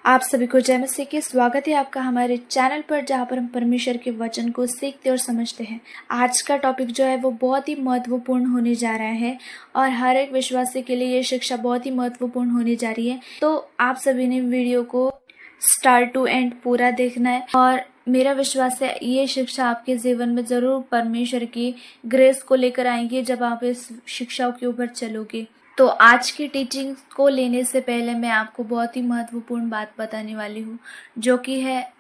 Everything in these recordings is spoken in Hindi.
आप सभी को जय मसीह की स्वागत है आपका हमारे चैनल पर, जहां पर हम परमेश्वर के वचन को सीखते और समझते हैं। आज का टॉपिक जो है वो बहुत ही महत्वपूर्ण होने जा रहा है और हर एक विश्वासी के लिए ये शिक्षा बहुत ही महत्वपूर्ण होने जा रही है। तो आप सभी ने वीडियो को स्टार्ट टू एंड पूरा देखना है और मेरा विश्वास है ये शिक्षा आपके जीवन में जरूर परमेश्वर की ग्रेस को लेकर आएंगे जब आप इस शिक्षाओं के ऊपर चलोगे। तो आज की टीचिंग को लेने से पहले मैं आपको बहुत ही महत्वपूर्ण बात बताने वाली हूँ, जो कि है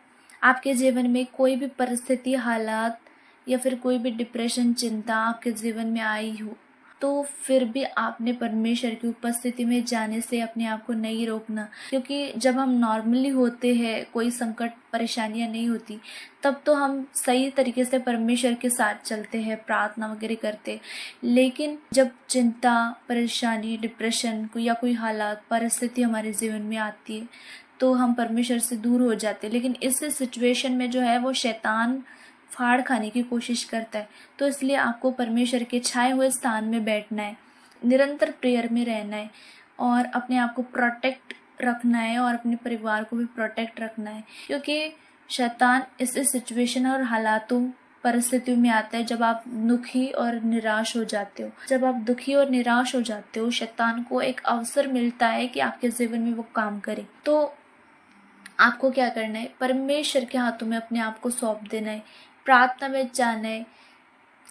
आपके जीवन में कोई भी परिस्थिति, हालात या फिर कोई भी डिप्रेशन, चिंता आपके जीवन में आई हो तो फिर भी आपने परमेश्वर की उपस्थिति में जाने से अपने आप को नहीं रोकना। क्योंकि जब हम नॉर्मली होते हैं, कोई संकट परेशानियां नहीं होती, तब तो हम सही तरीके से परमेश्वर के साथ चलते हैं, प्रार्थना वगैरह करते। लेकिन जब चिंता, परेशानी, डिप्रेशन या कोई हालात, परिस्थिति हमारे जीवन में आती है तो हम परमेश्वर से दूर हो जाते हैं। लेकिन इस सिचुएशन में जो है वो शैतान फाड़ खाने की कोशिश करता है। तो इसलिए आपको परमेश्वर के छाए हुए स्थान में बैठना है, निरंतर प्रेयर में रहना है और अपने आप को प्रोटेक्ट रखना है और अपने परिवार को भी प्रोटेक्ट रखना है। क्योंकि शैतान इस सिचुएशन और हालातों, परिस्थितियों में आता है जब आप दुखी और निराश हो जाते हो। जब आप दुखी और निराश हो जाते हो, शैतान को एक अवसर मिलता है कि आपके जीवन में वो काम करे। तो आपको क्या करना है? परमेश्वर के हाथों में अपने आप को सौंप देना है, प्रार्थना में जाना है।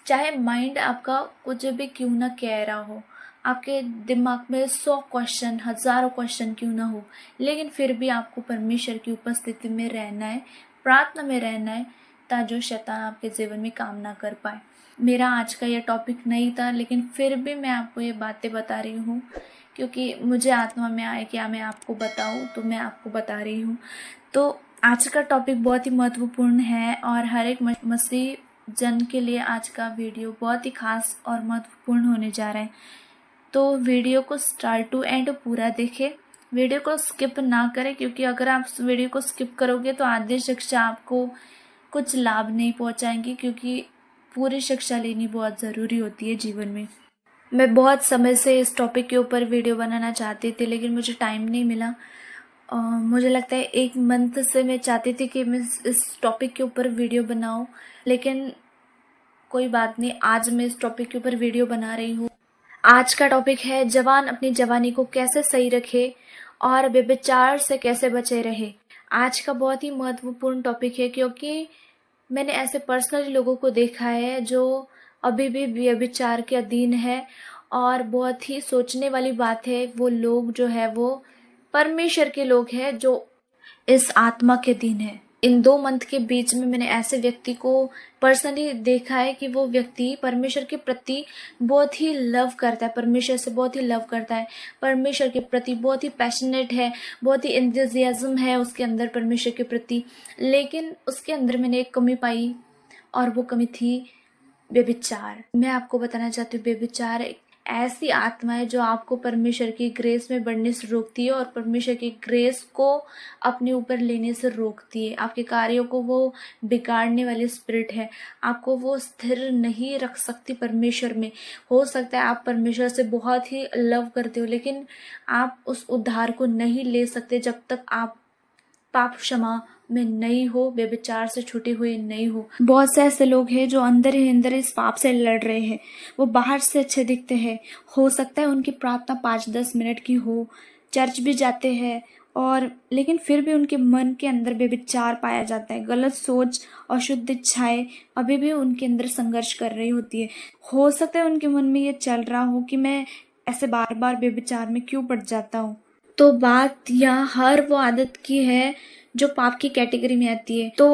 चाहे माइंड आपका कुछ भी क्यों ना कह रहा हो, आपके दिमाग में 100 क्वेश्चन, हजारों क्वेश्चन क्यों ना हो, लेकिन फिर भी आपको परमेश्वर की उपस्थिति में रहना है, प्रार्थना में रहना है, ताकि शैतान आपके जीवन में काम ना कर पाए। मेरा आज का यह टॉपिक नहीं था, लेकिन फिर भी मैं आपको ये बातें बता रही हूँ क्योंकि मुझे आत्मा में आया कि मैं आपको बताऊँ, तो मैं आपको बता रही हूँ। तो आज का टॉपिक बहुत ही महत्वपूर्ण है और हर एक मसीह जन के लिए आज का वीडियो बहुत ही खास और महत्वपूर्ण होने जा रहा है। तो वीडियो को स्टार्ट टू एंड पूरा देखें, वीडियो को स्किप ना करें, क्योंकि अगर आप वीडियो को स्किप करोगे तो आधी शिक्षा आपको कुछ लाभ नहीं पहुंचाएंगी। क्योंकि पूरी शिक्षा लेनी बहुत ज़रूरी होती है जीवन में। मैं बहुत समय से इस टॉपिक के ऊपर वीडियो बनाना चाहती थी, लेकिन मुझे टाइम नहीं मिला। मुझे लगता है 1 मंथ से मैं चाहती थी कि मैं इस टॉपिक के ऊपर वीडियो बनाऊं, लेकिन कोई बात नहीं, आज मैं इस टॉपिक के ऊपर वीडियो बना रही हूँ। आज का टॉपिक है जवान अपनी जवानी को कैसे सही रखे और व्यभिचार से कैसे बचे रहे। आज का बहुत ही महत्वपूर्ण टॉपिक है, क्योंकि मैंने ऐसे पर्सनली लोगों को देखा है जो अभी भी व्यभिचार के अधीन है। और बहुत ही सोचने वाली बात है, वो लोग जो है वो परमेश्वर के लोग हैं जो इस आत्मा के अधीन है। इन 2 मंथ के बीच में मैंने ऐसे व्यक्ति को पर्सनली देखा है कि वो व्यक्ति परमेश्वर के प्रति बहुत ही लव करता है, परमेश्वर से बहुत ही लव करता है, परमेश्वर के प्रति बहुत ही पैशनेट है, बहुत ही एंथुसियाज्म है उसके अंदर परमेश्वर के प्रति। लेकिन उसके अंदर मैंने एक कमी पाई और वो कमी थी व्यभिचार। मैं आपको बताना चाहती हूँ, व्यभिचार एक ऐसी आत्मा है जो आपको परमेश्वर की ग्रेस में बढ़ने से रोकती है और परमेश्वर की ग्रेस को अपने ऊपर लेने से रोकती है। आपके कार्यों को वो बिगाड़ने वाली स्पिरिट है, आपको वो स्थिर नहीं रख सकती परमेश्वर में। हो सकता है आप परमेश्वर से बहुत ही लव करते हो, लेकिन आप उस उद्धार को नहीं ले सकते जब तक आप पाप क्षमा में नहीं हो, व्यभिचार से छूटे हुए नहीं हो। बहुत से ऐसे लोग हैं जो अंदर ही अंदर इस पाप से लड़ रहे हैं। वो बाहर से अच्छे दिखते हैं, हो सकता है उनकी प्रार्थना 5-10 मिनट की हो, चर्च भी जाते हैं, और लेकिन फिर भी उनके मन के अंदर व्यभिचार पाया जाता है। गलत सोच, अशुद्ध इच्छाएं अभी भी उनके अंदर संघर्ष कर रही होती है। हो सकता है उनके मन में ये चल रहा हो कि मैं ऐसे बार बार व्यभिचार में क्यों पड़ जाता हूँ। तो बात यहाँ हर वो आदत की है जो पाप की कैटेगरी में आती है। तो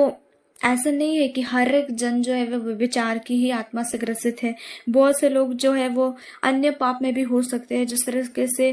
ऐसा नहीं है कि हर एक जन जो है वो व्यभिचार की ही आत्मा से ग्रसित है। बहुत से लोग जो है वो अन्य पाप में भी हो सकते हैं, जिस तरीके से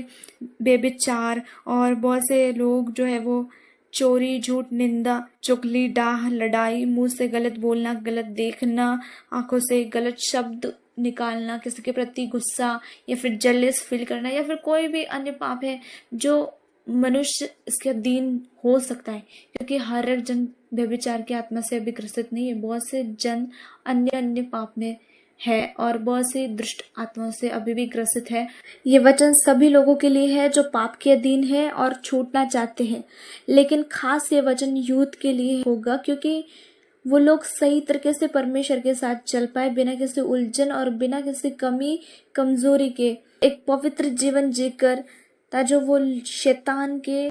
व्यभिचार। और बहुत से लोग जो है वो चोरी, झूठ, निंदा, चुगली, डाह, लड़ाई, मुंह से गलत बोलना, गलत देखना, आंखों से गलत शब्द निकालना, किसी के प्रति गुस्सा या फिर जलेस फील करना, या फिर कोई भी अन्य पाप है जो मनुष्य इसके अधीन हो सकता है। क्योंकि हर एक जन व्यभिचार की आत्मा से अभी ग्रसित नहीं है। बहुत से जन अन्य अन्य पाप में है और बहुत सी दुष्ट आत्माओं से अभी भी ग्रसित है। ये वचन सभी लोगों के लिए है जो पाप के अधीन है और छूटना चाहते हैं, लेकिन खास ये वचन यूथ के लिए होगा, क्योंकि वो लोग सही तरीके से परमेश्वर के साथ चल पाए, बिना किसी उलझन और बिना किसी कमी कमजोरी के एक पवित्र जीवन जीकर, ताकि वो शैतान के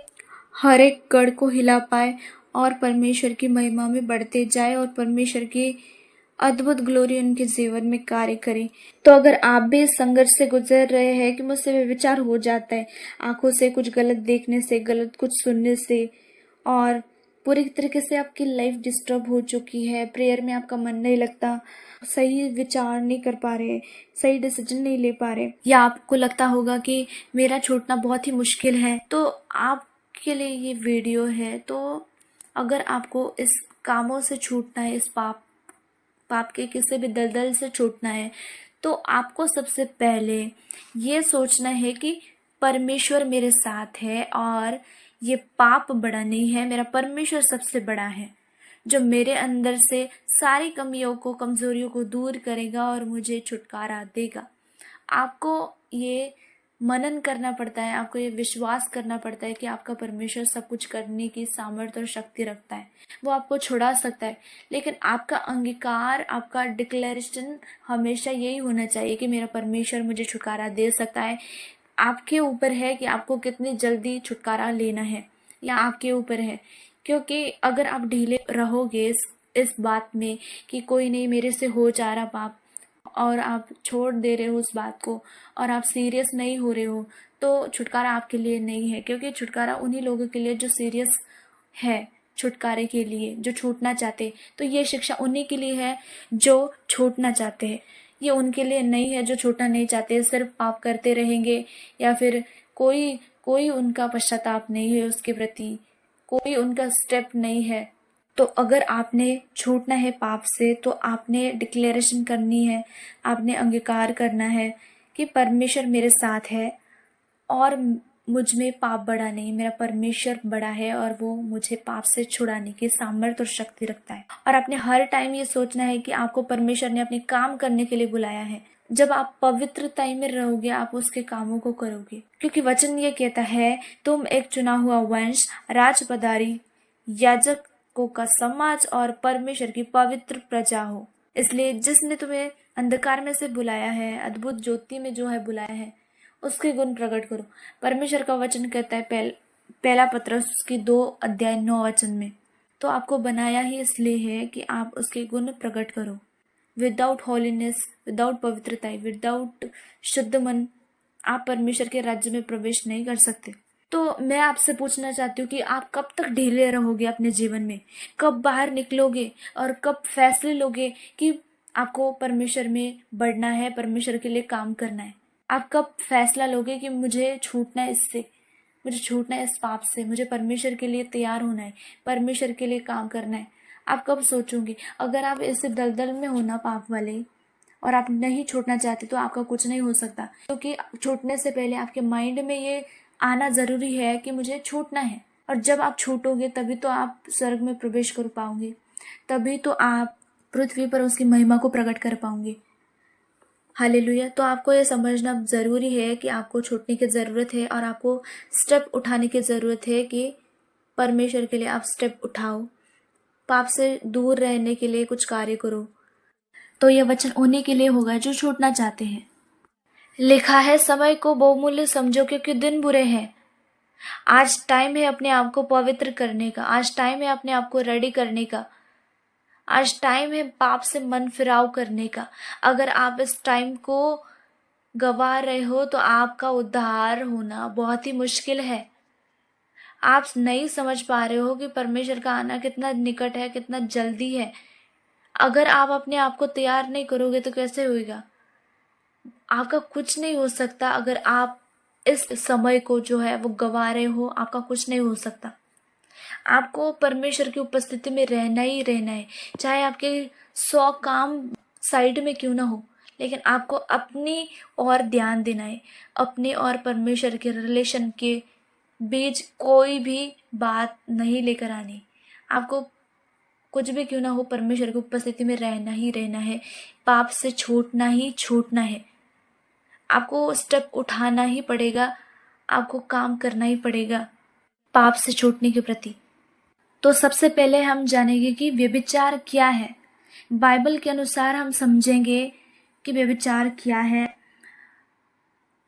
हर एक गढ़ को हिला पाए और परमेश्वर की महिमा में बढ़ते जाए और परमेश्वर की अद्भुत ग्लोरी उनके जीवन में कार्य करे। तो अगर आप भी इस संघर्ष से गुजर रहे हैं कि मुझसे विचार हो जाता है, आंखों से कुछ गलत देखने से, गलत कुछ सुनने से, और पूरी तरीके से आपकी लाइफ डिस्टर्ब हो चुकी है, प्रेयर में आपका मन नहीं लगता, सही विचार नहीं कर पा रहे, सही डिसीजन नहीं ले पा रहे, या आपको लगता होगा कि मेरा छूटना बहुत ही मुश्किल है, तो आपके लिए ये वीडियो है। तो अगर आपको इस कामों से छूटना है, इस पाप के किसी भी दलदल से छूटना है, तो आपको सबसे पहले ये सोचना है कि परमेश्वर मेरे साथ है और ये पाप बड़ा नहीं है, मेरा परमेश्वर सबसे बड़ा है, जो मेरे अंदर से सारी कमियों को, कमजोरियों को दूर करेगा और मुझे छुटकारा देगा। आपको ये मनन करना पड़ता है, आपको ये विश्वास करना पड़ता है कि आपका परमेश्वर सब कुछ करने की सामर्थ्य और शक्ति रखता है, वो आपको छुड़ा सकता है। लेकिन आपका अंगीकार, आपका डिक्लेरेशन हमेशा यही होना चाहिए कि मेरा परमेश्वर मुझे छुटकारा दे सकता है। आपके ऊपर है कि आपको कितनी जल्दी छुटकारा लेना है, या आपके ऊपर है, क्योंकि अगर आप ढीले रहोगे इस बात में कि कोई नहीं, मेरे से हो जा रहा पाप, और आप छोड़ दे रहे हो उस बात को और आप सीरियस नहीं हो रहे हो, तो छुटकारा आपके लिए नहीं है। क्योंकि छुटकारा उन्हीं लोगों के लिए जो सीरियस है छुटकारे के लिए, जो छूटना चाहते। तो ये शिक्षा उन्हीं के लिए है जो छूटना चाहते हैं, ये उनके लिए नहीं है जो छूटना नहीं चाहते, सिर्फ पाप करते रहेंगे, या फिर कोई कोई उनका पश्चाताप नहीं है उसके प्रति, कोई उनका स्टेप नहीं है। तो अगर आपने छूटना है पाप से, तो आपने डिक्लेरेशन करनी है, आपने अंगीकार करना है कि परमेश्वर मेरे साथ है और मुझ में पाप बड़ा नहीं, मेरा परमेश्वर बड़ा है और वो मुझे पाप से छुड़ाने की सामर्थ्य और शक्ति रखता है। और आपने हर टाइम ये सोचना है कि आपको परमेश्वर ने अपने काम करने के लिए बुलाया है। जब आप पवित्रता में रहोगे, आप उसके कामों को करोगे, क्योंकि वचन ये कहता है, तुम एक चुना हुआ वंश, राजपदारी, याजकों का समाज और परमेश्वर की पवित्र प्रजा हो। इसलिए जिसने तुम्हें अंधकार में से बुलाया है, अद्भुत ज्योति में जो है बुलाया है, उसके गुण प्रकट करो। परमेश्वर का वचन कहता है पहला पत्रस उसकी 2:9 में, तो आपको बनाया ही इसलिए है कि आप उसके गुण प्रकट करो। विदाउट हॉलीनेस, विदाउट पवित्रता, विदाउट शुद्ध मन, आप परमेश्वर के राज्य में प्रवेश नहीं कर सकते। तो मैं आपसे पूछना चाहती हूँ कि आप कब तक ढीले रहोगे अपने जीवन में, कब बाहर निकलोगे और कब फैसले लोगे कि आपको परमेश्वर में बढ़ना है, परमेश्वर के लिए काम करना है। आप कब फैसला लोगे कि मुझे छूटना है इससे, मुझे छूटना है इस पाप से, मुझे परमेश्वर के लिए तैयार होना है, परमेश्वर के लिए काम करना है। आप कब सोचोगे? अगर आप इस दलदल में हो ना पाप वाले, और आप नहीं छूटना चाहते, तो आपका कुछ नहीं हो सकता। क्योंकि छूटने से पहले आपके माइंड में ये आना जरूरी है कि मुझे छूटना है, और जब आप छूटोगे तभी तो आप स्वर्ग में प्रवेश कर पाओगे, तभी तो आप पृथ्वी पर उसकी महिमा को प्रकट कर पाओगे। हालेलुया। तो आपको ये समझना जरूरी है कि आपको छूटने की जरूरत है और आपको स्टेप उठाने की जरूरत है कि परमेश्वर के लिए आप स्टेप उठाओ, पाप से दूर रहने के लिए कुछ कार्य करो। तो यह वचन उन्हीं के लिए होगा जो छूटना चाहते हैं। लिखा है, समय को बहुमूल्य समझो क्योंकि दिन बुरे हैं। आज टाइम है अपने आप को पवित्र करने का, आज टाइम है अपने आप को रेडी करने का, आज टाइम है पाप से मन फिराव करने का। अगर आप इस टाइम को गवा रहे हो तो आपका उद्धार होना बहुत ही मुश्किल है। आप नहीं समझ पा रहे हो कि परमेश्वर का आना कितना निकट है, कितना जल्दी है। अगर आप अपने आप को तैयार नहीं करोगे तो कैसे होएगा? आपका कुछ नहीं हो सकता। अगर आप इस समय को जो है वो गवा रहे हो, आपका कुछ नहीं हो सकता। आपको परमेश्वर की उपस्थिति में रहना ही रहना है, चाहे आपके 100 काम साइड में क्यों ना हो, लेकिन आपको अपनी और ध्यान देना है। अपने और परमेश्वर के रिलेशन के बीच कोई भी बात नहीं लेकर आनी। आपको कुछ भी क्यों ना हो, परमेश्वर की उपस्थिति में रहना ही रहना है, पाप से छूटना ही छूटना है। आपको स्टेप उठाना ही पड़ेगा, आपको काम करना ही पड़ेगा पाप से छूटने के प्रति। तो सबसे पहले हम जानेंगे कि व्यभिचार क्या है। बाइबल के अनुसार हम समझेंगे कि व्यभिचार क्या है।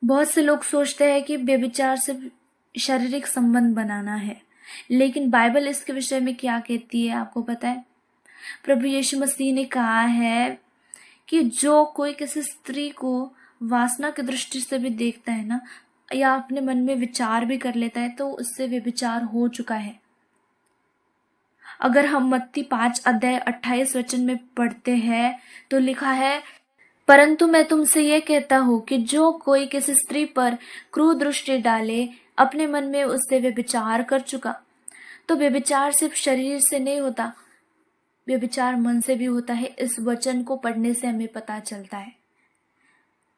बहुत से लोग सोचते हैं कि व्यभिचार सिर्फ शारीरिक संबंध बनाना है, लेकिन बाइबल इसके विषय में क्या कहती है आपको पता है? प्रभु यीशु मसीह ने कहा है कि जो कोई किसी स्त्री को वासना की दृष्टि से भी देखता है ना, या अपने मन में विचार भी कर लेता है, तो उससे व्यभिचार हो चुका है। अगर हम मत्ती 5 अध्याय 28 में पढ़ते हैं तो लिखा है, परंतु मैं तुमसे यह कहता हूँ कि जो कोई किसी स्त्री पर क्रूर दृष्टि डाले, अपने मन में उससे व्यभिचार कर चुका। तो व्यभिचार सिर्फ शरीर से नहीं होता, व्यभिचार मन से भी होता है। इस वचन को पढ़ने से हमें पता चलता है।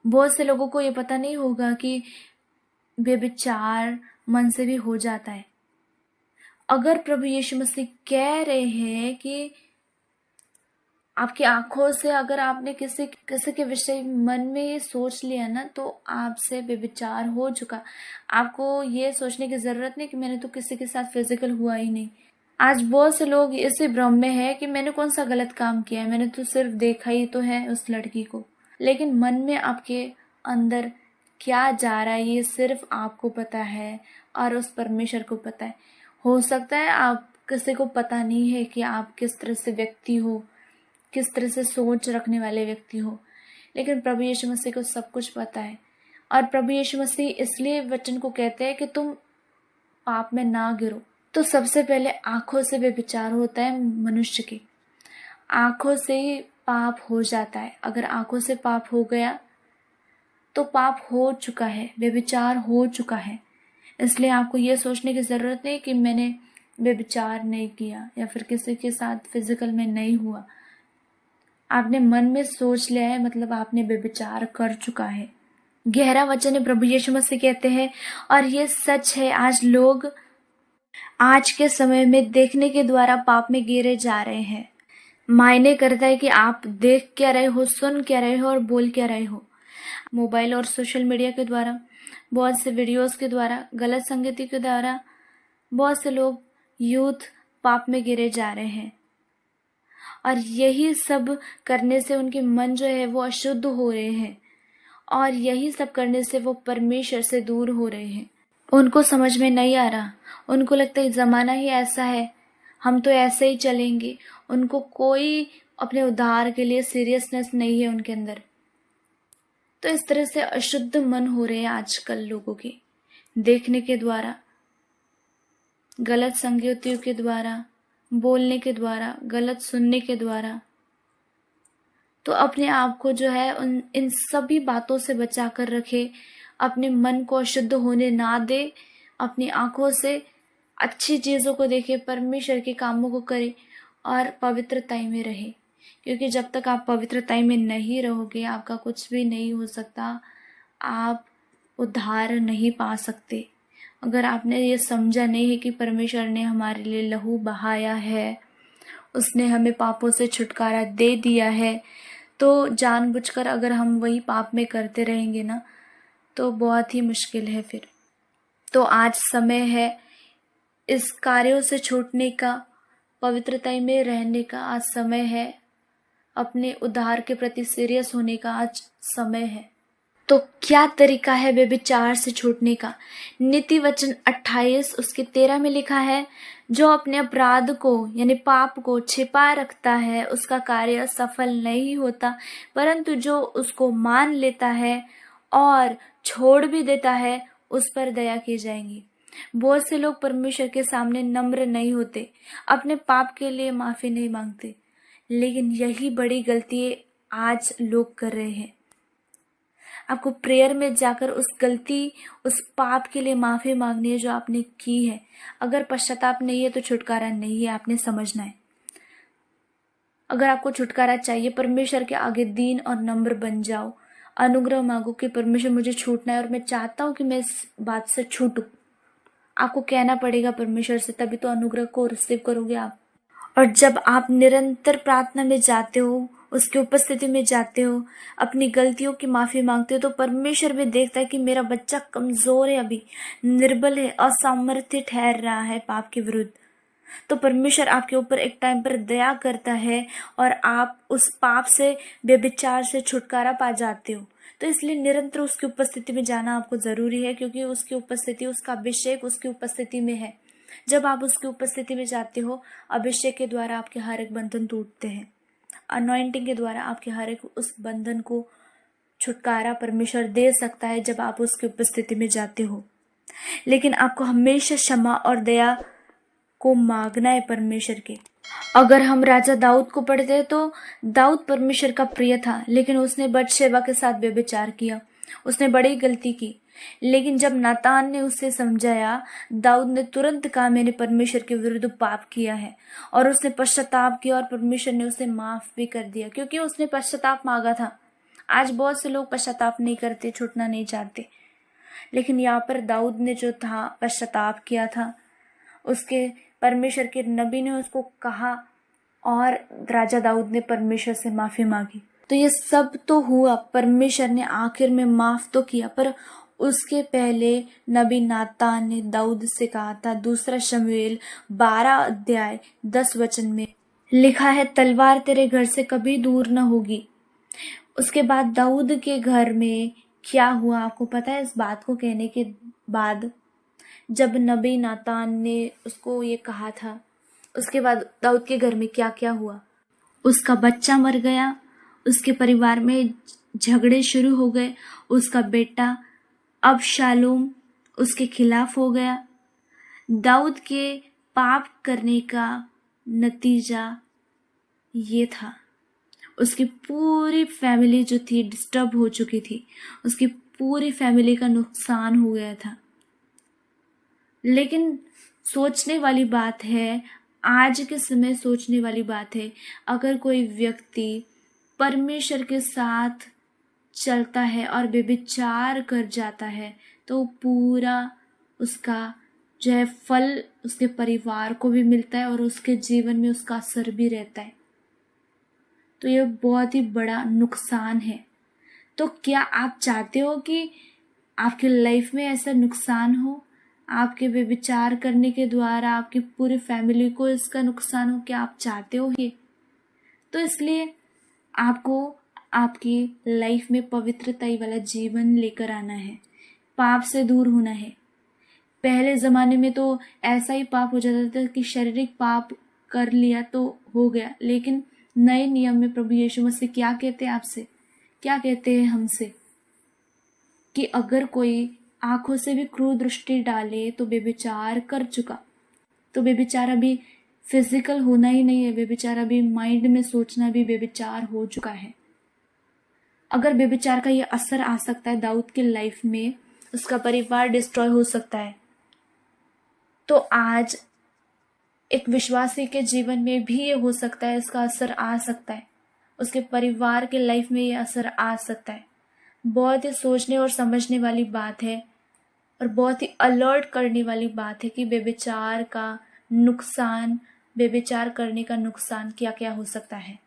बहुत से लोगों को ये पता नहीं होगा कि व्यभिचार मन से भी हो जाता है। अगर प्रभु यीशु मसीह कह रहे हैं कि आपकी आंखों से अगर आपने किसी के विषय मन में ये सोच लिया ना, तो आपसे व्यभिचार हो चुका। आपको ये सोचने की जरूरत नहीं कि मैंने तो किसी के साथ फिजिकल हुआ ही नहीं। आज बहुत से लोग इसी भ्रम में है कि मैंने कौन सा गलत काम किया है, मैंने तो सिर्फ देखा ही तो है उस लड़की को। लेकिन मन में आपके अंदर क्या जा रहा है ये सिर्फ आपको पता है और उस परमेश्वर को पता है। हो सकता है आप किसी को पता नहीं है कि आप किस तरह से व्यक्ति हो, किस तरह से सोच रखने वाले व्यक्ति हो, लेकिन प्रभु यीशु मसीह को सब कुछ पता है। और प्रभु यीशु मसीह इसलिए वचन को कहते हैं कि तुम पाप में ना गिरो। तो सबसे पहले आंखों से व्यभिचार होता है मनुष्य की, आंखों से ही पाप हो जाता है। अगर आंखों से पाप हो गया तो पाप हो चुका है, व्यभिचार हो चुका है। इसलिए आपको ये सोचने की जरूरत नहीं कि मैंने व्यभिचार नहीं किया या फिर किसी के साथ फिजिकल में नहीं हुआ। आपने मन में सोच लिया है, मतलब आपने व्यभिचार कर चुका है। गहरा वचन है, प्रभु यीशु मसीह कहते हैं, और ये सच है, आज लोग आज के समय में देखने के द्वारा पाप में गिरे जा रहे हैं। मायने करता है कि आप देख क्या रहे हो, सुन क्या रहे हो और बोल क्या रहे हो। मोबाइल और सोशल मीडिया के द्वारा, बहुत से वीडियोस के द्वारा, गलत संगति के द्वारा बहुत से लोग यूथ पाप में गिरे जा रहे हैं। और यही सब करने से उनके मन जो है वो अशुद्ध हो रहे हैं, और यही सब करने से वो परमेश्वर से दूर हो रहे हैं। उनको समझ में नहीं आ रहा, उनको लगता है ज़माना ही ऐसा है, हम तो ऐसे ही चलेंगे। उनको कोई अपने उद्धार के लिए सीरियसनेस नहीं है उनके अंदर। तो इस तरह से अशुद्ध मन हो रहे हैं आजकल लोगों के, देखने के द्वारा, गलत संगतियों के द्वारा, बोलने के द्वारा, गलत सुनने के द्वारा। तो अपने आप को जो है इन सभी बातों से बचा कर रखे, अपने मन को अशुद्ध होने ना दे, अपनी आंखों से अच्छी चीज़ों को देखे, परमेश्वर के कामों को करे और पवित्रताई में रहे। क्योंकि जब तक आप पवित्रताई में नहीं रहोगे, आपका कुछ भी नहीं हो सकता, आप उद्धार नहीं पा सकते। अगर आपने ये समझा नहीं है कि परमेश्वर ने हमारे लिए लहू बहाया है, उसने हमें पापों से छुटकारा दे दिया है, तो जानबूझकर अगर हम वही पाप में करते रहेंगे ना, तो बहुत ही मुश्किल है फिर। तो आज समय है इस कार्यों से छूटने का, पवित्रता में रहने का आज समय है, अपने उद्धार के प्रति सीरियस होने का आज समय है। तो क्या तरीका है व्यभिचार से छूटने का? नीति वचन 28 उसके 13 में लिखा है, जो अपने अपराध को यानी पाप को छिपा रखता है उसका कार्य सफल नहीं होता, परंतु जो उसको मान लेता है और छोड़ भी देता है उस पर दया की जाएगी। बहुत से लोग परमेश्वर के सामने नम्र नहीं होते, अपने पाप के लिए माफी नहीं मांगते, लेकिन यही बड़ी गलती आज लोग कर रहे हैं। आपको प्रेयर में जाकर उस गलती, उस पाप के लिए माफी मांगनी है जो आपने की है। अगर पश्चाताप नहीं है तो छुटकारा नहीं है, आपने समझना है। अगर आपको छुटकारा चाहिए, परमेश्वर के आगे दीन और नम्र बन जाओ, अनुग्रह मांगो कि परमेश्वर मुझे छूटना है और मैं चाहता हूं कि मैं इस बात से छूटूं। आपको कहना पड़ेगा परमेश्वर से, तभी तो अनुग्रह को रिसीव करोगे आप। और जब आप निरंतर प्रार्थना में जाते हो, उसकी उपस्थिति में जाते हो, अपनी गलतियों की माफ़ी मांगते हो, तो परमेश्वर भी देखता है कि मेरा बच्चा कमज़ोर है, अभी निर्बल है, असामर्थ्य ठहर रहा है पाप के विरुद्ध। तो परमेश्वर आपके ऊपर एक टाइम पर दया करता है और आप उस पाप से, व्यभिचार से छुटकारा पा जाते हो। तो इसलिए निरंतर उसकी उपस्थिति में जाना आपको ज़रूरी है, क्योंकि उसकी उपस्थिति, उसका अभिषेक उसकी उपस्थिति में है। जब आप उसकी उपस्थिति में जाते हो, अभिषेक के द्वारा आपके हर एक बंधन टूटते हैं। अनॉइंटिंग के द्वारा आपके हर एक उस बंधन को छुटकारा परमेश्वर दे सकता है जब आप उसकी उपस्थिति में जाते हो। लेकिन आपको हमेशा क्षमा और दया को मांगना है परमेश्वर के। अगर हम राजा दाऊद को पढ़ते हैं तो दाऊद परमेश्वर का प्रिय था, लेकिन उसने बतशेबा के साथ व्यभिचार किया, उसने बड़ी गलती की। लेकिन जब नातान ने उससे समझाया, दाऊद ने तुरंत कहा मैंने परमेश्वर के विरुद्ध पाप किया है, और उसने पश्चाताप किया और परमेश्वर ने उसे माफ भी कर दिया, क्योंकि उसने पश्चाताप मांगा था। आज बहुत से लोग पश्चाताप नहीं करते, छूटना नहीं चाहते, लेकिन यहाँ पर दाऊद ने जो था पश्चाताप किया था, उसके परमेश्वर के नबी ने उसको कहा और राजा दाऊद ने परमेश्वर से माफी मांगी। तो ये सब तो हुआ, परमेश्वर ने आखिर में माफ तो किया, पर उसके पहले नबी नातान ने दाऊद से कहा था। दूसरा शमूएल 12 अध्याय 10 वचन में लिखा है, तलवार तेरे घर से कभी दूर न होगी। उसके बाद दाऊद के घर में क्या हुआ आपको पता है? इस बात को कहने के बाद जब नबी नातान ने उसको ये कहा था, उसके बाद दाऊद के घर में क्या क्या हुआ? उसका बच्चा मर गया, उसके परिवार में झगड़े शुरू हो गए, उसका बेटा अबशालोम उसके खिलाफ हो गया। दाऊद के पाप करने का नतीजा ये था, उसकी पूरी फैमिली जो थी डिस्टर्ब हो चुकी थी, उसकी पूरी फैमिली का नुकसान हो गया था। लेकिन सोचने वाली बात है, आज के समय सोचने वाली बात है, अगर कोई व्यक्ति परमेश्वर के साथ चलता है और व्यभिचार कर जाता है, तो पूरा उसका जो है फल उसके परिवार को भी मिलता है और उसके जीवन में उसका असर भी रहता है। तो यह बहुत ही बड़ा नुकसान है। तो क्या आप चाहते हो कि आपकी लाइफ में ऐसा नुकसान हो? आपके व्यभिचार करने के द्वारा आपकी पूरी फैमिली को इसका नुकसान हो? क्या आप चाहते हो ये? तो इसलिए आपको आपकी लाइफ में पवित्रता वाला जीवन लेकर आना है, पाप से दूर होना है। पहले ज़माने में तो ऐसा ही पाप हो जाता था कि शारीरिक पाप कर लिया तो हो गया, लेकिन नए नियम में प्रभु यीशु मसीह क्या कहते हैं आपसे, क्या कहते हैं हमसे, कि अगर कोई आंखों से भी क्रूर दृष्टि डाले तो व्यभिचार कर चुका। तो व्यभिचार अभी फिजिकल होना ही नहीं है, व्यभिचार अभी माइंड में सोचना भी व्यभिचार हो चुका है। अगर व्यभिचार का ये असर आ सकता है दाऊद की लाइफ में, उसका परिवार डिस्ट्रॉय हो सकता है, तो आज एक विश्वासी के जीवन में भी ये हो सकता है, इसका असर आ सकता है, उसके परिवार के लाइफ में ये असर आ सकता है। बहुत ही सोचने और समझने वाली बात है और बहुत ही अलर्ट करने वाली बात है कि व्यभिचार का नुकसान, व्यभिचार करने का नुकसान क्या क्या हो सकता है।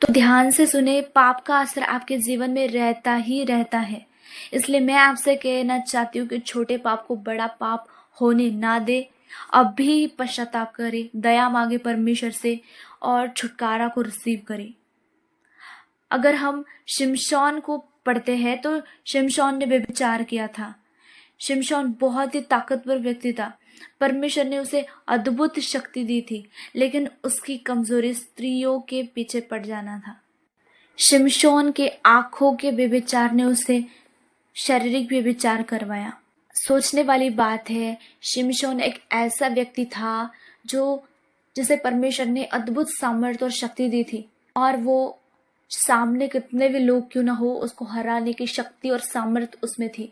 तो ध्यान से सुने, पाप का असर आपके जीवन में रहता ही रहता है। इसलिए मैं आपसे कहना चाहती हूँ कि छोटे पाप को बड़ा पाप होने ना दे, अभी पश्चाताप करे, दया मांगे परमेश्वर से और छुटकारा को रिसीव करे। अगर हम शिमशोन को पढ़ते हैं तो शिमशोन ने व्यभिचार किया था। शिमशोन बहुत ही ताकतवर व्यक्ति था, परमेश्वर ने उसे अद्भुत शक्ति दी थी, लेकिन उसकी कमजोरी स्त्रियों के पीछे पड़ जाना था। शिमशोन के आंखों के व्यभिचार ने उसे शारीरिक व्यभिचार करवाया। सोचने वाली बात है, शिमशोन एक ऐसा व्यक्ति था जिसे परमेश्वर ने अद्भुत सामर्थ्य और शक्ति दी थी, और वो सामने कितने भी लोग क्यों ना हो, उसको हराने की शक्ति और सामर्थ्य उसमें थी।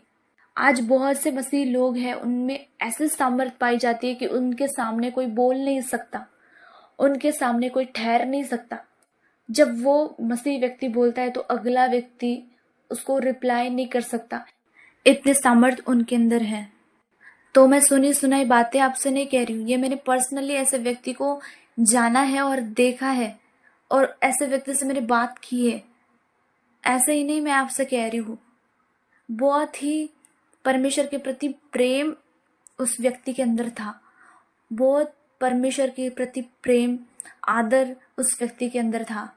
आज बहुत से मसीह लोग हैं, उनमें ऐसी सामर्थ्य पाई जाती है कि उनके सामने कोई बोल नहीं सकता, उनके सामने कोई ठहर नहीं सकता। जब वो मसीह व्यक्ति बोलता है तो अगला व्यक्ति उसको रिप्लाई नहीं कर सकता, इतने सामर्थ्य उनके अंदर है। तो मैं सुनी सुनाई बातें आपसे नहीं कह रही हूँ, ये मैंने पर्सनली ऐसे व्यक्ति को जाना है और देखा है, और ऐसे व्यक्ति से मैंने बात की है। ऐसे ही नहीं मैं आपसे कह रही हूँ, बहुत ही परमेश्वर के प्रति प्रेम उस व्यक्ति के अंदर था। बहुत परमेश्वर के प्रति प्रेम, आदर उस व्यक्ति के अंदर था।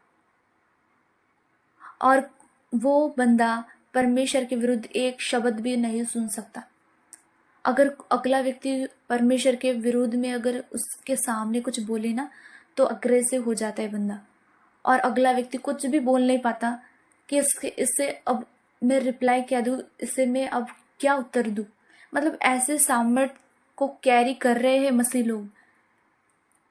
और वो बंदा परमेश्वर के विरुद्ध एक शब्द भी नहीं सुन सकता। अगर अगला व्यक्ति परमेश्वर के विरुद्ध में अगर उसके सामने कुछ बोले ना, तो अग्रेसिव हो जाता है बंदा, और अगला व्यक्ति कुछ भी बोल नहीं पाता कि इससे अब मैं रिप्लाई क्या दूँ, इससे मैं अब क्या उत्तर दूँ। मतलब ऐसे सामर्थ को कैरी कर रहे हैं मसीह लोग।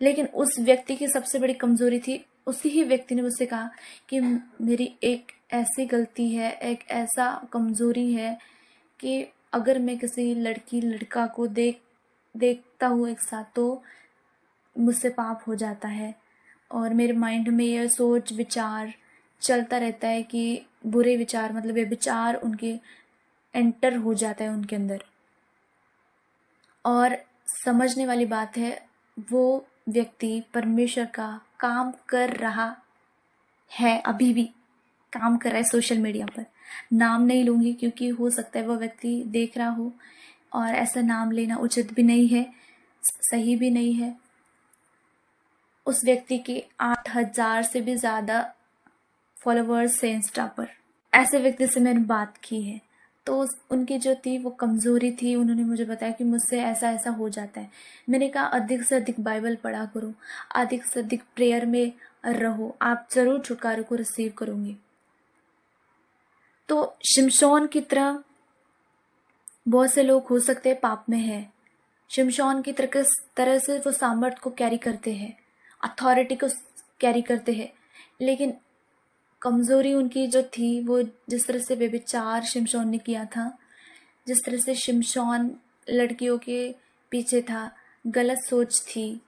लेकिन उस व्यक्ति की सबसे बड़ी कमजोरी थी। उसी ही व्यक्ति ने मुझसे कहा कि मेरी एक ऐसी गलती है, एक ऐसा कमजोरी है कि अगर मैं किसी लड़की लड़का को देखता हूँ एक साथ, तो मुझसे पाप हो जाता है, और मेरे माइंड में यह सोच विचार चलता रहता है कि बुरे विचार, मतलब ये विचार उनके एंटर हो जाता है उनके अंदर। और समझने वाली बात है, वो व्यक्ति परमेश्वर का काम कर रहा है, अभी भी काम कर रहा है सोशल मीडिया पर। नाम नहीं लूँगी क्योंकि हो सकता है वो व्यक्ति देख रहा हो, और ऐसा नाम लेना उचित भी नहीं है, सही भी नहीं है। उस व्यक्ति के 8,000 से भी ज़्यादा फॉलोवर्स हैं इंस्टा पर। ऐसे व्यक्ति से मैंने बात की है, तो उनकी जो थी वो कमज़ोरी थी। उन्होंने मुझे बताया कि मुझसे ऐसा ऐसा हो जाता है। मैंने कहा अधिक से अधिक बाइबल पढ़ा करो, अधिक से अधिक प्रेयर में रहो, आप ज़रूर छुटकारे को रिसीव करोगे। तो शिमशोन की तरह बहुत से लोग हो सकते हैं पाप में है। शिमशोन की तरह से वो सामर्थ को कैरी करते हैं, अथॉरिटी को कैरी करते हैं, लेकिन कमज़ोरी उनकी जो थी वो, जिस तरह से व्यभिचार शिमशोन ने किया था, जिस तरह से शिमशोन लड़कियों के पीछे था, गलत सोच थी,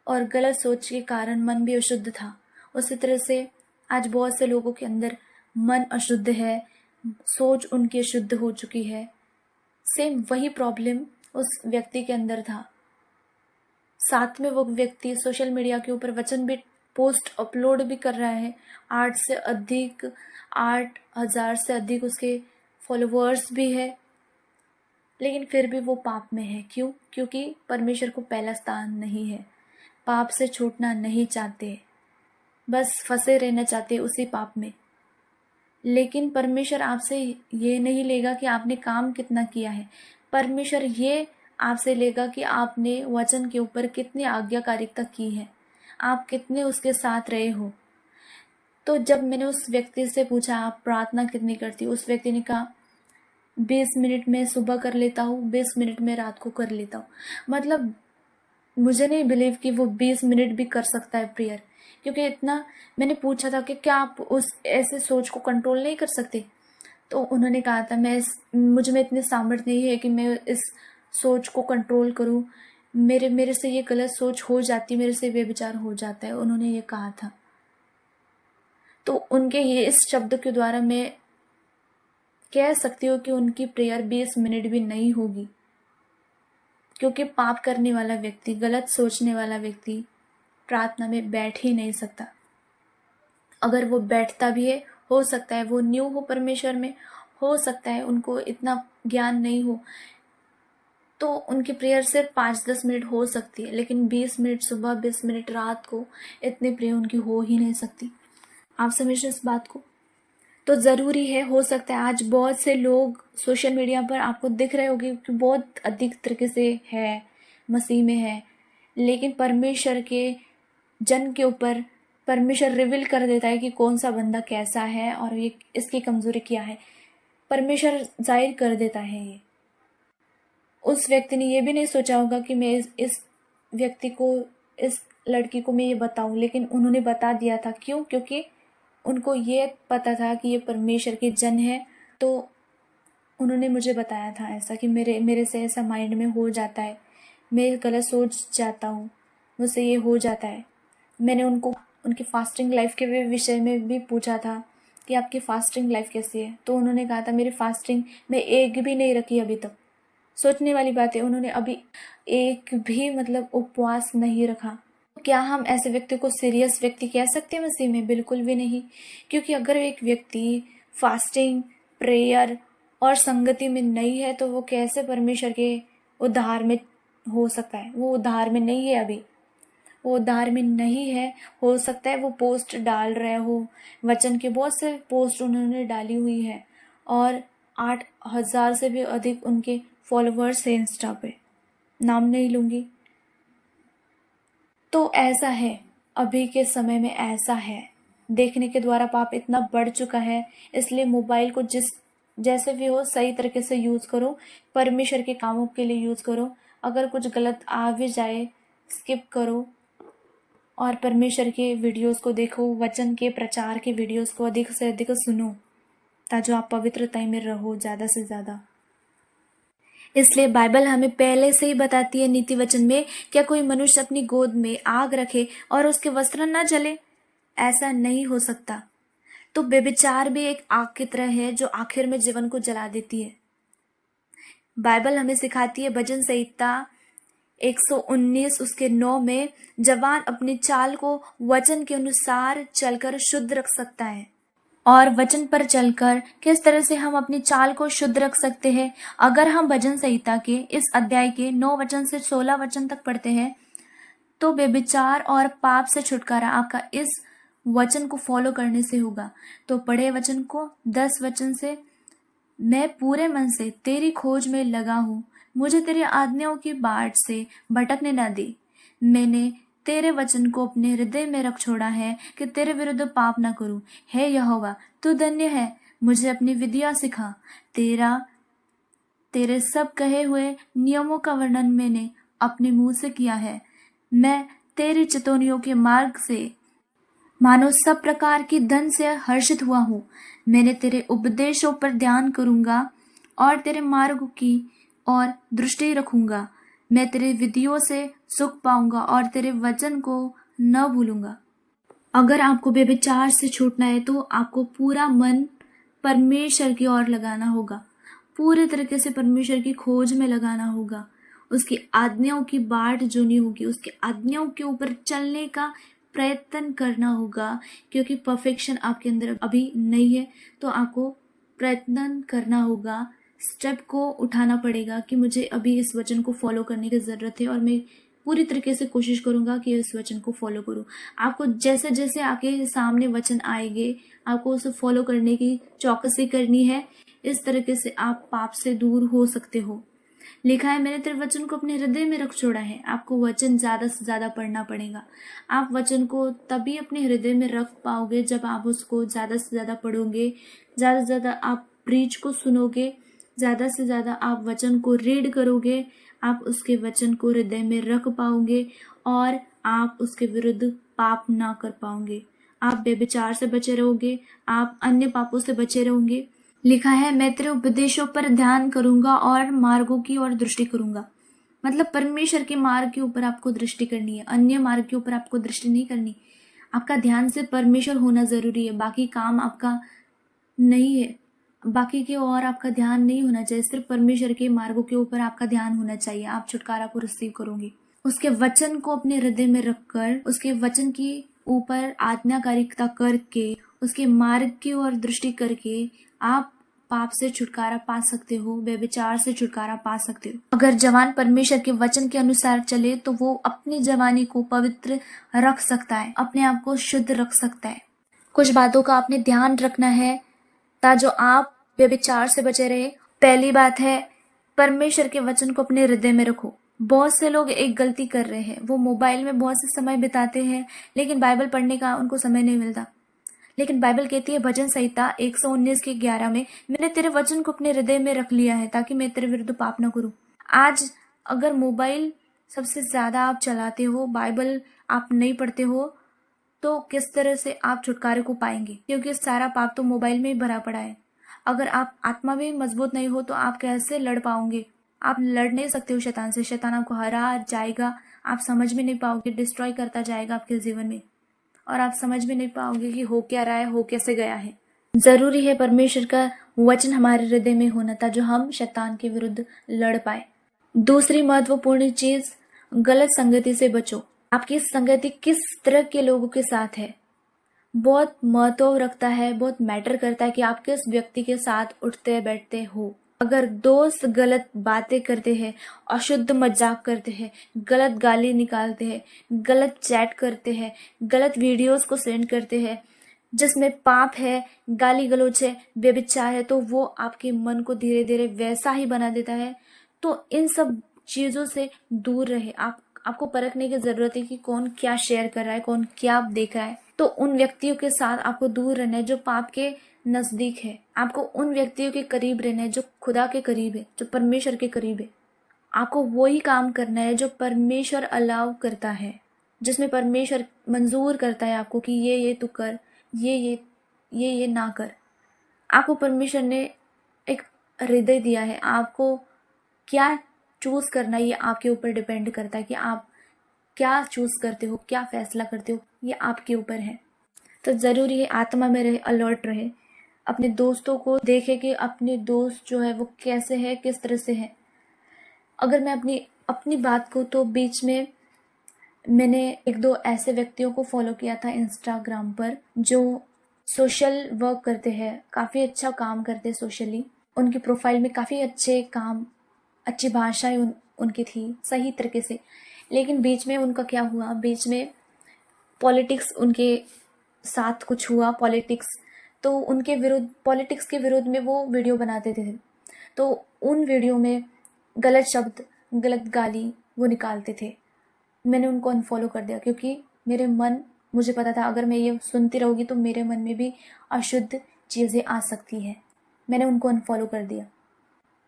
और गलत सोच के कारण मन भी अशुद्ध था। उसी तरह से आज बहुत से लोगों के अंदर मन अशुद्ध है, सोच उनकी अशुद्ध हो चुकी है। सेम वही प्रॉब्लम उस व्यक्ति के अंदर था। साथ में वो व्यक्ति सोशल मीडिया के ऊपर वचन भी पोस्ट अपलोड भी कर रहा है। 8,000 से अधिक उसके फॉलोवर्स भी है, लेकिन फिर भी वो पाप में है। क्यों? क्योंकि परमेश्वर को पहला स्थान नहीं है। पाप से छूटना नहीं चाहते, बस फंसे रहना चाहते उसी पाप में। लेकिन परमेश्वर आपसे ये नहीं लेगा कि आपने काम कितना किया है। परमेश्वर ये आपसे लेगा कि आपने वचन के ऊपर कितनी आज्ञाकारिता की है, आप कितने उसके साथ रहे हो। तो जब मैंने उस व्यक्ति से पूछा आप प्रार्थना कितनी करती हो, उस व्यक्ति ने कहा 20 मिनट में सुबह कर लेता हूँ, 20 मिनट में रात को कर लेता हूँ। मतलब मुझे नहीं बिलीव कि वो 20 मिनट भी कर सकता है प्रेयर, क्योंकि इतना मैंने पूछा था कि क्या आप उस ऐसे सोच को कंट्रोल नहीं कर सकते। तो उन्होंने कहा था मुझ में इतनी सामर्थ्य नहीं है कि मैं इस सोच को कंट्रोल करूं, मेरे से ये गलत सोच हो जाती, मेरे से व्यभिचार हो जाता है, उन्होंने ये कहा था। तो उनके ये इस शब्द के द्वारा मैं कह सकती हूँ कि उनकी प्रेयर 20 मिनट भी नहीं होगी, क्योंकि पाप करने वाला व्यक्ति, गलत सोचने वाला व्यक्ति प्रार्थना में बैठ ही नहीं सकता। अगर वो बैठता भी है, हो सकता है वो न्यू हो परमेश्वर में, हो सकता है उनको इतना ज्ञान नहीं हो, तो उनकी प्रेयर सिर्फ 5-10 मिनट हो सकती है। लेकिन 20 मिनट सुबह, 20 मिनट रात को, इतनी प्रेयर उनकी हो ही नहीं सकती। आप समझ इस बात को? तो ज़रूरी है, हो सकता है आज बहुत से लोग सोशल मीडिया पर आपको दिख रहे होंगे कि बहुत अधिक तरीके से है, मसीह में है, लेकिन परमेश्वर के जन के ऊपर परमेश्वर रिवील कर देता है कि कौन सा बंदा कैसा है और ये इसकी कमज़ोरी क्या है। परमेश्वर जाहिर कर देता है ये। उस व्यक्ति ने ये भी नहीं सोचा होगा कि मैं इस व्यक्ति को, इस लड़की को मैं ये बताऊं, लेकिन उन्होंने बता दिया था। क्यों? क्योंकि उनको ये पता था कि ये परमेश्वर के जन है। तो उन्होंने मुझे बताया था ऐसा कि मेरे से ऐसा माइंड में हो जाता है, मैं गलत सोच जाता हूँ, मुझसे ये हो जाता है। मैंने उनको उनकी फास्टिंग लाइफ के विषय में भी पूछा था कि आपकी फास्टिंग लाइफ कैसी है। तो उन्होंने कहा था मेरी फास्टिंग मैं एक भी नहीं रखी अभी तक। सोचने वाली बात है, उन्होंने अभी एक भी मतलब उपवास नहीं रखा। क्या हम ऐसे व्यक्ति को सीरियस व्यक्ति कह सकते हैं मसीह में? बिल्कुल भी नहीं। क्योंकि अगर एक व्यक्ति फास्टिंग, प्रेयर और संगति में नहीं है तो वो कैसे परमेश्वर के उद्धार में हो सकता है? वो उद्धार में नहीं है अभी, वो उद्धार में नहीं है। हो सकता है वो पोस्ट डाल रहे हो, वचन के बहुत से पोस्ट उन्होंने डाली हुई है और 8,000 से भी अधिक उनके फॉलोवर्स हैं इंस्टा पे, नाम नहीं लूँगी। तो ऐसा है, अभी के समय में ऐसा है, देखने के द्वारा पाप इतना बढ़ चुका है। इसलिए मोबाइल को जैसे भी हो सही तरीके से यूज़ करो, परमेश्वर के कामों के लिए यूज़ करो। अगर कुछ गलत आ भी जाए स्किप करो और परमेश्वर के वीडियोस को देखो, वचन के प्रचार के वीडियोस को अधिक से अधिक सुनो, ताकि आप पवित्रता में रहो ज़्यादा से ज़्यादा। इसलिए बाइबल हमें पहले से ही बताती है नीति वचन में, क्या कोई मनुष्य अपनी गोद में आग रखे और उसके वस्त्र न जले? ऐसा नहीं हो सकता। तो व्यभिचार भी एक आग की तरह है जो आखिर में जीवन को जला देती है। बाइबल हमें सिखाती है भजन संहिता 119 उसके 9 में, जवान अपनी चाल को वचन के अनुसार चलकर शुद्ध रख सकता है। और वचन पर चलकर किस तरह से हम अपनी चाल को शुद्ध रख सकते हैं? अगर हम भजन संहिता के इस अध्याय के 9 वचन से 16 वचन तक पढ़ते हैं तो व्यभिचार और पाप से छुटकारा आपका इस वचन को फॉलो करने से होगा। तो पढ़े वचन को 10 वचन से, मैं पूरे मन से तेरी खोज में लगा हूँ, मुझे तेरी आज्ञाओं की बाट से भटकने न दे। मैंने तेरे वचन को अपने हृदय में रख छोड़ा है कि तेरे विरुद्ध पाप न करूं। हे यहोवा, तू धन्य है, मुझे अपनी विधियां सिखा। तेरे सब कहे हुए नियमों का वर्णन मैंने अपने मुंह से किया है। मैं तेरी चितौनियों के मार्ग से मानो सब प्रकार की धन से हर्षित हुआ हूँ। मैंने तेरे उपदेशों पर ध्यान करूंगा और तेरे मार्ग की और दृष्टि रखूंगा। मैं तेरे विधियों से सुख पाऊंगा और तेरे वचन को न भूलूंगा। अगर आपको व्यभिचार से छूटना है तो आपको पूरा मन परमेश्वर की ओर लगाना होगा, पूरे तरीके से परमेश्वर की खोज में लगाना होगा, उसकी आज्ञाओं की बाट जोनी होगी, उसकी आज्ञाओं के ऊपर चलने का प्रयत्न करना होगा। क्योंकि परफेक्शन आपके अंदर अभी नहीं है, तो आपको प्रयत्न करना होगा, स्टेप को उठाना पड़ेगा कि मुझे अभी इस वचन को फॉलो करने की ज़रूरत है और मैं पूरी तरीके से कोशिश करूंगा कि इस वचन को फॉलो करूं। आपको जैसे जैसे आपके सामने वचन आएंगे आपको उसे फॉलो करने की चौकसी करनी है। इस तरीके से आप पाप से दूर हो सकते हो। लिखा है, मैंने तेरे वचन को अपने हृदय में रख छोड़ा है। आपको वचन ज्यादा से ज्यादा पढ़ना पड़ेगा। आप वचन को तभी अपने हृदय में रख पाओगे जब आप उसको ज्यादा से ज्यादा पढ़ोगे, ज्यादा से ज्यादा आप प्रीच को सुनोगे, ज्यादा से ज्यादा आप वचन को रीड करोगे, आप उसके वचन को हृदय में रख पाओगे और आप उसके विरुद्ध पाप ना कर पाओगे। आप व्यभिचार से बचे रहोगे, आप अन्य पापों से बचे रहोगे। लिखा है, मैं तेरे उपदेशों पर ध्यान करूंगा और मार्गों की ओर दृष्टि करूंगा। मतलब परमेश्वर के मार्ग के ऊपर आपको दृष्टि करनी है, अन्य मार्ग के ऊपर आपको दृष्टि नहीं करनी। आपका ध्यान से परमेश्वर होना जरूरी है, बाकी काम आपका नहीं है, बाकी के और आपका ध्यान नहीं होना चाहिए। सिर्फ परमेश्वर के मार्गों के ऊपर आपका ध्यान होना चाहिए। आप छुटकारा को रिसीव करोगे। उसके वचन को अपने हृदय में रखकर, उसके वचन की ऊपर आज्ञाकारिता करके, उसके मार्ग की ओर दृष्टि करके आप पाप से छुटकारा पा सकते हो, व्यभिचार से छुटकारा पा सकते हो। अगर जवान परमेश्वर के वचन के अनुसार चले तो वो अपनी जवानी को पवित्र रख सकता है, अपने आप को शुद्ध रख सकता है। कुछ बातों का आपने ध्यान रखना है ताकि आप व्यभिचार से बचे रहे। पहली बात है, परमेश्वर के वचन को अपने हृदय में रखो। बहुत से लोग एक गलती कर रहे हैं, वो मोबाइल में बहुत से समय बिताते हैं लेकिन बाइबल पढ़ने का उनको समय नहीं मिलता। लेकिन बाइबल कहती है भजन संहिता 119 के 11 में, मैंने तेरे वचन को अपने हृदय में रख लिया है ताकि मैं तेरे विरुद्ध पाप न करूं। आज अगर मोबाइल सबसे ज्यादा आप चलाते हो, बाइबल आप नहीं पढ़ते हो, तो किस तरह से आप छुटकारे को पाएंगे? क्योंकि सारा पाप तो मोबाइल में ही भरा पड़ा है। अगर आप आत्मा में मजबूत नहीं हो तो आप कैसे लड़ पाओगे? आप लड़ नहीं सकते हो शैतान से। शैतान आपको हरा जाएगा, आप समझ में नहीं पाओगे, डिस्ट्रॉय करता जाएगा आपके जीवन में और आप समझ में नहीं पाओगे कि हो क्या रहा है, हो कैसे गया है। जरूरी है परमेश्वर का वचन हमारे हृदय में होना था, जो हम शैतान के विरुद्ध लड़ पाए। दूसरी महत्वपूर्ण चीज, गलत संगति से बचो। आपकी संगति किस तरह के लोगों के साथ है, बहुत महत्व रखता है, बहुत मैटर करता है कि आप किस व्यक्ति के साथ उठते बैठते हो। अगर दोस्त गलत बातें करते हैं, अशुद्ध मजाक करते हैं, गलत गाली निकालते हैं, गलत चैट करते हैं, गलत वीडियोस को सेंड करते हैं जिसमें पाप है, गाली गलौज है, व्यभिचार है, तो वो आपके मन को धीरे धीरे वैसा ही बना देता है। तो इन सब चीजों से दूर रहे। आपको परखने की जरूरत है कि कौन क्या शेयर कर रहा है, कौन क्या देख रहा है। तो उन व्यक्तियों के साथ आपको दूर रहना है जो पाप के नजदीक है। आपको उन व्यक्तियों के करीब रहना है जो खुदा के करीब है, जो परमेश्वर के करीब है। आपको वही काम करना है जो परमेश्वर अलाउ करता है, जिसमें परमेश्वर मंजूर करता है आपको कि ये तू कर, ये ना कर। आपको परमेश्वर ने एक हृदय दिया है, आपको क्या चूज करना है ये आपके ऊपर डिपेंड करता है कि आप क्या चूज करते हो, क्या फैसला करते हो, ये आपके ऊपर है। तो जरूरी है आत्मा में रहे, अलर्ट रहे, अपने दोस्तों को देखे कि अपने दोस्त जो है वो कैसे है, किस तरह से है। अगर मैं अपनी अपनी बात को, तो बीच में मैंने एक दो ऐसे व्यक्तियों को फॉलो किया था इंस्टाग्राम पर जो सोशल वर्क करते हैं, काफ़ी अच्छा काम करते हैं सोशली। उनकी प्रोफाइल में काफ़ी अच्छे काम, अच्छी भाषाएं उनकी थी सही तरीके से। लेकिन बीच में उनका क्या हुआ, बीच में पॉलिटिक्स उनके साथ कुछ हुआ, पॉलिटिक्स, तो उनके विरुद्ध, पॉलिटिक्स के विरुद्ध में वो वीडियो बनाते थे। तो उन वीडियो में गलत शब्द, गलत गाली वो निकालते थे। मैंने उनको अनफॉलो कर दिया क्योंकि मुझे पता था अगर मैं ये सुनती रहूँगी तो मेरे मन में भी अशुद्ध चीज़ें आ सकती है। मैंने उनको अनफॉलो कर दिया।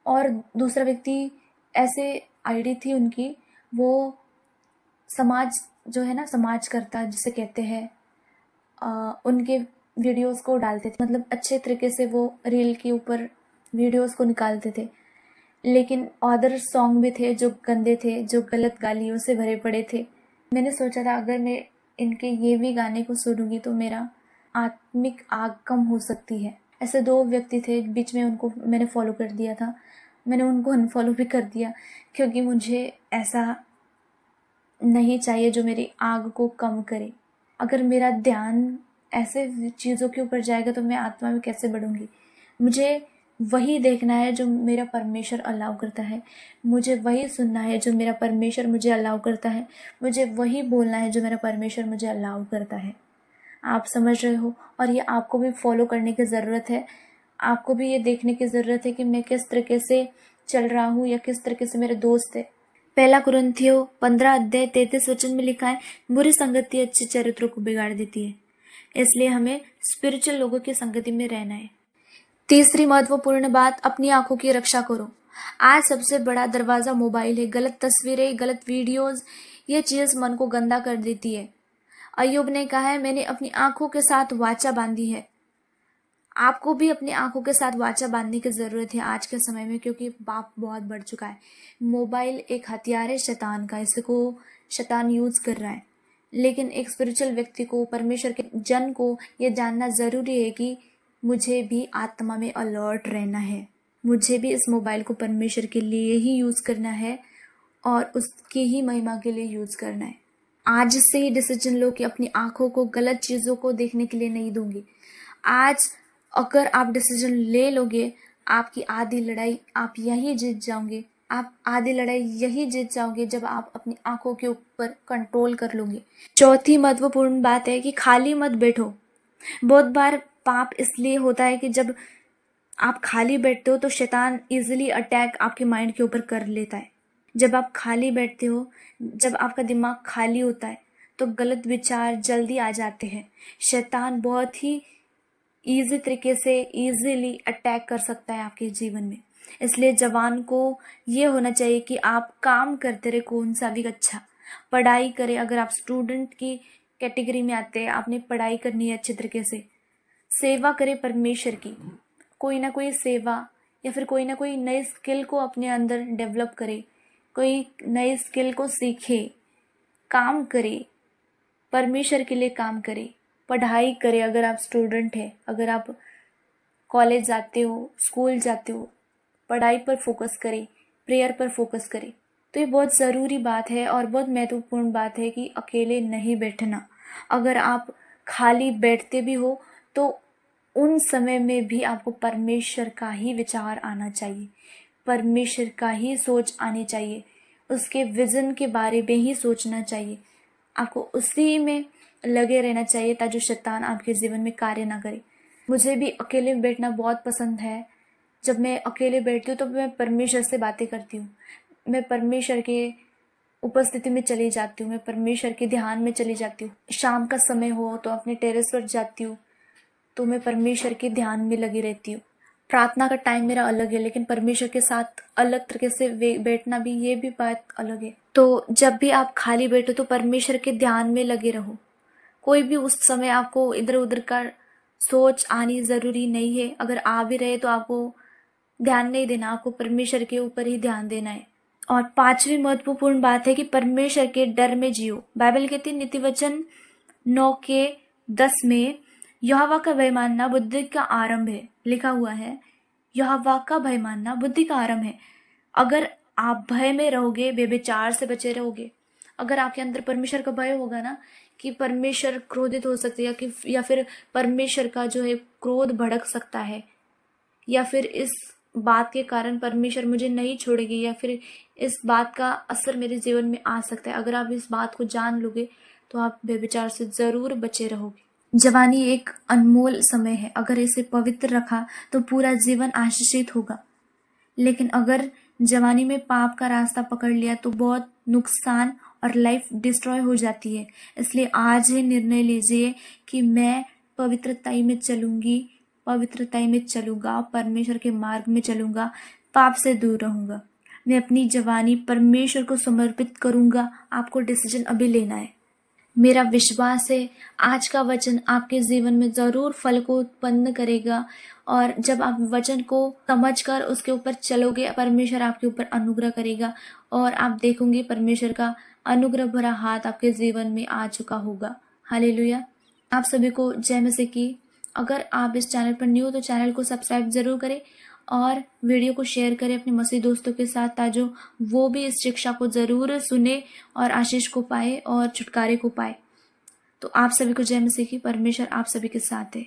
और दूसरा व्यक्ति, ऐसे आईडी थी उनकी, वो समाज जो है ना, समाज करता जिसे कहते हैं, उनके वीडियोस को डालते थे, मतलब अच्छे तरीके से वो रील के ऊपर वीडियोस को निकालते थे। लेकिन अदर सॉन्ग भी थे जो गंदे थे, जो गलत गालियों से भरे पड़े थे। मैंने सोचा था अगर मैं इनके ये भी गाने को सुनूंगी तो मेरा आत्मिक आग कम हो सकती है। ऐसे दो व्यक्ति थे, बीच में उनको मैंने फॉलो कर दिया था। मैंने उनको अनफॉलो भी कर दिया क्योंकि मुझे ऐसा नहीं चाहिए जो मेरी आग को कम करे। अगर मेरा ध्यान ऐसे चीज़ों के ऊपर जाएगा तो मैं आत्मा में कैसे बढ़ूंगी। मुझे वही देखना है जो मेरा परमेश्वर अलाउ करता है, मुझे वही सुनना है जो मेरा परमेश्वर मुझे अलाउ करता है, मुझे वही बोलना है जो मेरा परमेश्वर मुझे अलाउ करता है। आप समझ रहे हो। और ये आपको भी फॉलो करने की ज़रूरत है। आपको भी ये देखने की ज़रूरत है कि मैं किस तरीके से चल रहा हूँ या किस तरीके से मेरे दोस्त है। पहला कुरिन्थियों 15 अध्याय 33 वचन में लिखा है, बुरी संगति अच्छे चरित्रों को बिगाड़ देती है, इसलिए हमें स्पिरिचुअल लोगों की संगति में रहना है। तीसरी महत्वपूर्ण बात, अपनी आंखों की रक्षा करो। आज सबसे बड़ा दरवाजा मोबाइल है। गलत तस्वीरें, गलत वीडियोस, ये चीज मन को गंदा कर देती है। अय्यूब ने कहा है, मैंने अपनी आंखों के साथ वाचा बांधी है। आपको भी अपनी आंखों के साथ वाचा बांधने की जरूरत है आज के समय में, क्योंकि पाप बहुत बढ़ चुका है। मोबाइल एक हथियार है शैतान का, इसको शैतान यूज कर रहा है। लेकिन एक स्पिरिचुअल व्यक्ति को, परमेश्वर के जन को यह जानना जरूरी है कि मुझे भी आत्मा में अलर्ट रहना है। मुझे भी इस मोबाइल को परमेश्वर के लिए ही यूज करना है और उसकी ही महिमा के लिए यूज करना है। आज से ही डिसीजन लो कि अपनी आंखों को गलत चीजों को देखने के लिए नहीं दूंगी। आज अगर आप डिसीजन ले लोगे, आपकी आधी लड़ाई आप यही जीत जाओगे। आप आधी लड़ाई यही जीत जाओगे जब आप अपनी आंखों के ऊपर कंट्रोल कर लोगे। चौथी महत्वपूर्ण बात है कि खाली मत बैठो। बहुत बार पाप इसलिए होता है कि जब आप खाली बैठते हो तो शैतान इजीली अटैक आपके माइंड के ऊपर कर लेता है। जब आप खाली बैठते हो, जब आपका दिमाग खाली होता है तो गलत विचार जल्दी आ जाते हैं। शैतान बहुत ही इजी तरीके से इजीली अटैक कर सकता है आपके जीवन में। इसलिए जवान को ये होना चाहिए कि आप काम करते रहे, कौन सा भी अच्छा पढ़ाई करें। अगर आप स्टूडेंट की कैटेगरी में आते हैं, आपने पढ़ाई करनी है अच्छे तरीके से, सेवा करें परमेश्वर की, कोई ना कोई सेवा या फिर कोई ना कोई नई स्किल को अपने अंदर डेवलप करे, कोई नई स्किल को सीखे, काम करे, परमेश्वर के लिए काम करे, पढ़ाई करे। अगर आप स्टूडेंट है, अगर आप कॉलेज जाते हो, स्कूल जाते हो, पढ़ाई पर फोकस करें, प्रेयर पर फोकस करें। तो ये बहुत ज़रूरी बात है और बहुत महत्वपूर्ण बात है कि अकेले नहीं बैठना। अगर आप खाली बैठते भी हो तो उन समय में भी आपको परमेश्वर का ही विचार आना चाहिए, परमेश्वर का ही सोच आनी चाहिए, उसके विज़न के बारे में ही सोचना चाहिए। आपको उसी में लगे रहना चाहिए ताकि शैतान आपके जीवन में कार्य ना करे। मुझे भी अकेले बैठना बहुत पसंद है। जब मैं अकेले बैठती हूँ तो मैं परमेश्वर से बातें करती हूँ, मैं परमेश्वर के उपस्थिति में चली जाती हूँ, मैं परमेश्वर के ध्यान में चली जाती हूँ। शाम का समय हो तो अपने टेरेस पर जाती हूँ तो मैं परमेश्वर के ध्यान में लगी रहती हूँ। प्रार्थना का टाइम मेरा अलग है, लेकिन परमेश्वर के साथ अलग तरीके से बैठना भी, ये भी बात अलग है। तो जब भी आप खाली बैठो तो परमेश्वर के ध्यान में लगे रहो। कोई भी उस समय आपको इधर उधर का सोच आनी ज़रूरी नहीं है। अगर आ भी रहे तो आपको ध्यान नहीं देना, आपको परमेश्वर के ऊपर ही ध्यान देना है। और पांचवी महत्वपूर्ण बात है कि परमेश्वर के डर में जियो। बाइबल कहती है नीति वचन 9:10 में, यहोवा का भय मानना बुद्धि का आरंभ है। लिखा हुआ है यहोवा का भय मानना बुद्धि का आरंभ है। अगर आप भय में रहोगे, व्यभिचार से बचे रहोगे, अगर आपके अंदर परमेश्वर का भय होगा ना कि परमेश्वर क्रोधित हो सकते हैं या फिर परमेश्वर का जो है क्रोध भड़क सकता है, या फिर इस बात के कारण परमेश्वर मुझे नहीं छोड़ेगी, या फिर इस बात का असर मेरे जीवन में आ सकता है, अगर आप इस बात को जान लोगे तो आप व्यभिचार से जरूर बचे रहोगे। जवानी एक अनमोल समय है, अगर इसे पवित्र रखा तो पूरा जीवन आशीषित होगा। लेकिन अगर जवानी में पाप का रास्ता पकड़ लिया तो बहुत नुकसान और लाइफ डिस्ट्रॉय हो जाती है। इसलिए आज ही निर्णय लीजिए कि मैं पवित्रताई में चलूंगी, पवित्रताई में चलूंगा, परमेश्वर के मार्ग में चलूंगा, पाप से दूर रहूंगा। मैं अपनी जवानी परमेश्वर को समर्पित करूंगा। आपको डिसीजन अभी लेना है। मेरा विश्वास है आज का वचन आपके जीवन में ज़रूर फल को उत्पन्न करेगा, और जब आप वचन को समझकर उसके ऊपर चलोगे, परमेश्वर आपके ऊपर अनुग्रह करेगा और आप देखोगे परमेश्वर का अनुग्रह भरा हाथ आपके जीवन में आ चुका होगा। हालेलुया। आप सभी को जय मसीह की। अगर आप इस चैनल पर न्यू हो तो चैनल को सब्सक्राइब जरूर करें और वीडियो को शेयर करें अपने मसीह दोस्तों के साथ, ताकि वो भी इस शिक्षा को ज़रूर सुने और आशीष को पाए और छुटकारे को पाए। तो आप सभी को जय मसीह की। परमेश्वर आप सभी के साथ है।